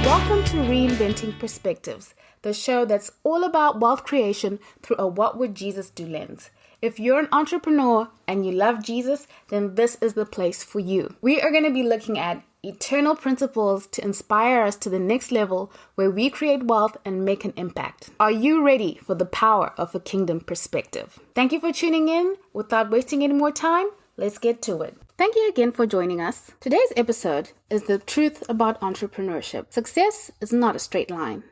Welcome to Reinventing Perspectives, the show that's all about wealth creation through a what would Jesus do lens. If you're an entrepreneur and you love Jesus, then this is the place for you. We are going to be looking at eternal principles to inspire us to the next level where we create wealth and make an impact. Are you ready for the power of a kingdom perspective? Thank you for tuning in. Without wasting any more time, let's get to it. Thank you again for joining us. Today's episode is the truth about entrepreneurship. Success is not a straight line.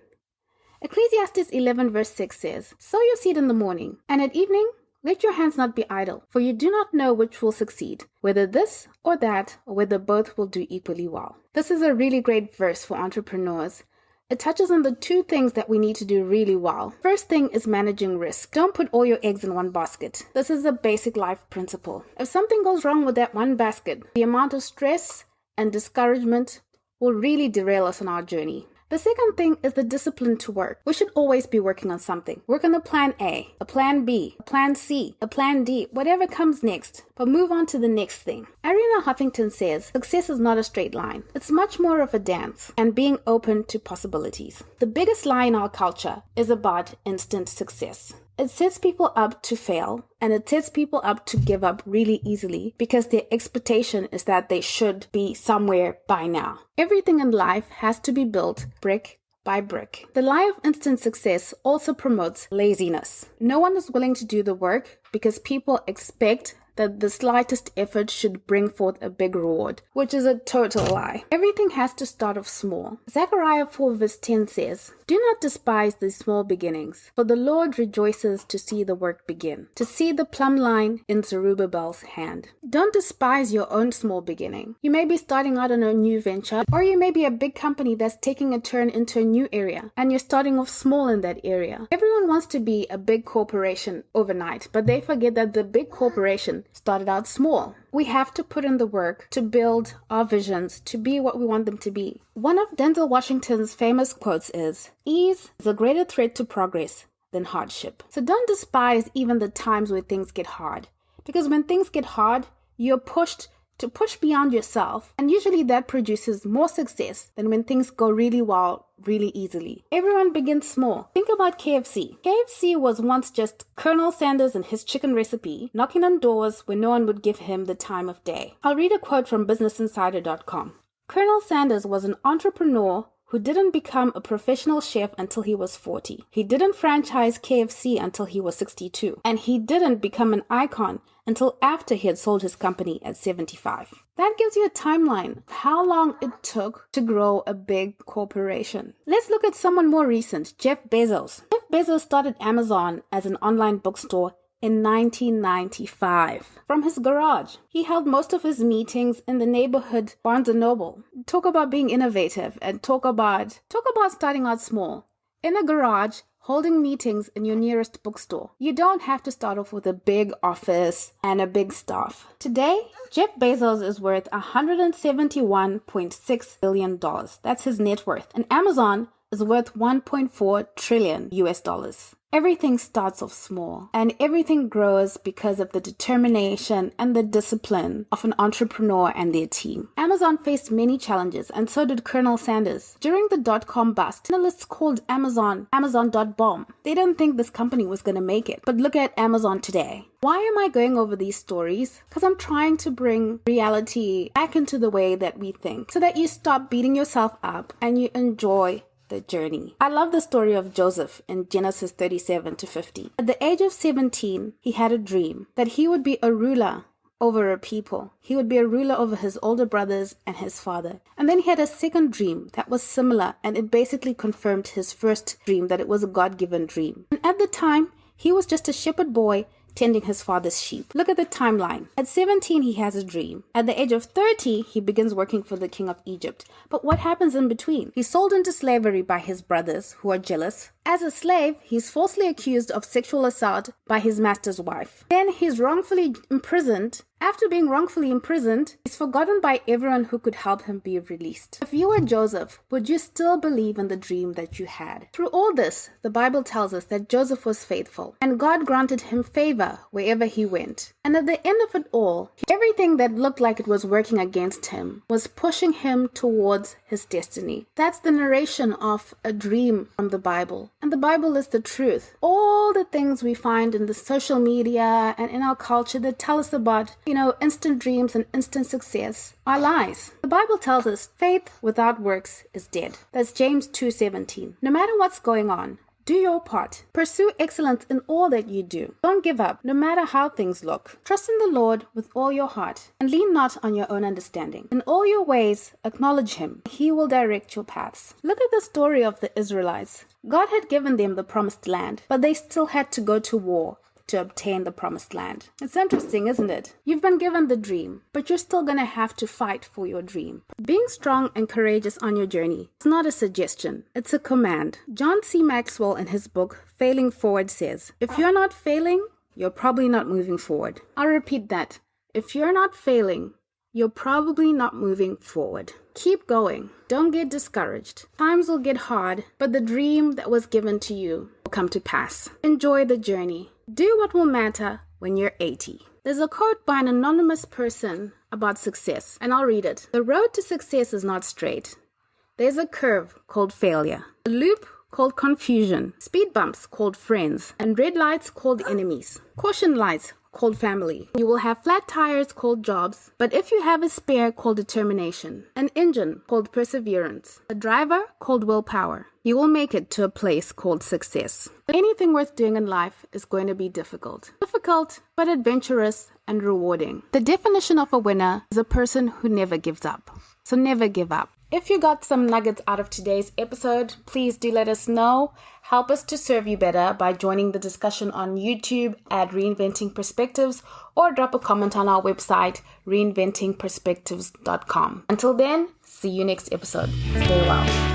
Ecclesiastes 11 verse 6 says, "Sow your seed in the morning, and at evening let your hands not be idle, for you do not know which will succeed, whether this or that, or whether both will do equally well." This is a really great verse for entrepreneurs. It touches on the two things that we need to do really well. First thing is managing risk. Don't put all your eggs in one basket. This is a basic life principle. If something goes wrong with that one basket, the amount of stress and discouragement will really derail us on our journey. The second thing is the discipline to work. We should always be working on something. Work on a plan A, a plan B, a plan C, a plan D, whatever comes next, but move on to the next thing. Ariana Huffington says, success is not a straight line. It's much more of a dance and being open to possibilities. The biggest lie in our culture is about instant success. It sets people up to fail, and it sets people up to give up really easily because their expectation is that they should be somewhere by now. Everything in life has to be built brick by brick. The lie of instant success also promotes laziness. No one is willing to do the work because people expect that the slightest effort should bring forth a big reward, which is a total lie. Everything has to start off small. Zechariah 4 verse 10 says, "Do not despise these small beginnings, for the Lord rejoices to see the work begin, to see the plumb line in Zerubbabel's hand." Don't despise your own small beginning. You may be starting out on a new venture, or you may be a big company that's taking a turn into a new area, and you're starting off small in that area. Everyone wants to be a big corporation overnight, but they forget that the big corporation started out small. We have to put in the work to build our visions to be what we want them to be. One of Denzel Washington's famous quotes is, "Ease is a greater threat to progress than hardship." So don't despise even the times where things get hard, because when things get hard, you're pushed to push beyond yourself, and usually that produces more success than when things go really well, really easily. Everyone begins small. Think about KFC. KFC was once just Colonel Sanders and his chicken recipe, knocking on doors where no one would give him the time of day. I'll read a quote from BusinessInsider.com. "Colonel Sanders was an entrepreneur who didn't become a professional chef until he was 40. He didn't franchise KFC until he was 62. And he didn't become an icon until after he had sold his company at 75. That gives you a timeline of how long it took to grow a big corporation. Let's look at someone more recent, Jeff Bezos. Jeff Bezos started Amazon as an online bookstore in 1995 from his garage. He held most of his meetings in the neighborhood Barnes & Noble. Talk about being innovative and talk about starting out small. In a garage, holding meetings in your nearest bookstore. You don't have to start off with a big office and a big staff. Today, Jeff Bezos is worth $171.6 billion. That's his net worth. And Amazon is worth $1.4 trillion US. Everything starts off small, and everything grows because of the determination and the discipline of an entrepreneur and their team. Amazon faced many challenges, and so did Colonel Sanders. During the dot-com bust, analysts called Amazon Amazon.bomb. They didn't think this company was going to make it. But look at Amazon today. Why am I going over these stories? Because I'm trying to bring reality back into the way that we think, so that you stop beating yourself up and you enjoy the journey. I love the story of Joseph in Genesis 37 to 50. At the age of 17, he had a dream that he would be a ruler over a people. He would be a ruler over his older brothers and his father. And then he had a second dream that was similar, and it basically confirmed his first dream, that it was a God-given dream. And at the time, he was just a shepherd boy tending his father's sheep. Look at the timeline. At 17, he has a dream. At the age of 30, he begins working for the king of Egypt. But what happens in between? He's sold into slavery by his brothers, who are jealous. As a slave, he's falsely accused of sexual assault by his master's wife. Then he's wrongfully imprisoned. After being wrongfully imprisoned, he's forgotten by everyone who could help him be released. If you were Joseph, would you still believe in the dream that you had? Through all this, the Bible tells us that Joseph was faithful, and God granted him favor wherever he went. And at the end of it all, everything that looked like it was working against him was pushing him towards his destiny. That's the narration of a dream from the Bible. And the Bible is the truth. All the things we find in the social media and in our culture that tell us about instant dreams and instant success are lies. The Bible tells us faith without works is dead. That's James 2:17. No matter what's going on, do your part. Pursue excellence in all that you do. Don't give up, no matter how things look. Trust in the Lord with all your heart, and lean not on your own understanding. In all your ways, acknowledge Him. He will direct your paths. Look at the story of the Israelites. God had given them the promised land, but they still had to go to war to obtain the promised land. It's interesting, isn't it? You've been given the dream, but you're still going to have to fight for your dream. Being strong and courageous on your journey is not a suggestion, it's a command. John C. Maxwell in his book, Failing Forward says, if you're not failing, you're probably not moving forward. I'll repeat that. If you're not failing, you're probably not moving forward. Keep going. Don't get discouraged. Times will get hard, but the dream that was given to you will come to pass. Enjoy the journey. Do what will matter when you're 80. There's a quote by an anonymous person about success, and I'll read it. The road to success is not straight. There's a curve called failure, a loop called confusion, speed bumps called friends, and red lights called enemies, caution lights called family. You will have flat tires called jobs, but if you have a spare called determination, an engine called perseverance, a driver called willpower, you will make it to a place called success. Anything worth doing in life is going to be difficult. Difficult, but adventurous and rewarding. The definition of a winner is a person who never gives up. So never give up. If you got some nuggets out of today's episode, please do let us know. Help us to serve you better by joining the discussion on YouTube at Reinventing Perspectives, or drop a comment on our website, reinventingperspectives.com. Until then, see you next episode. Stay well.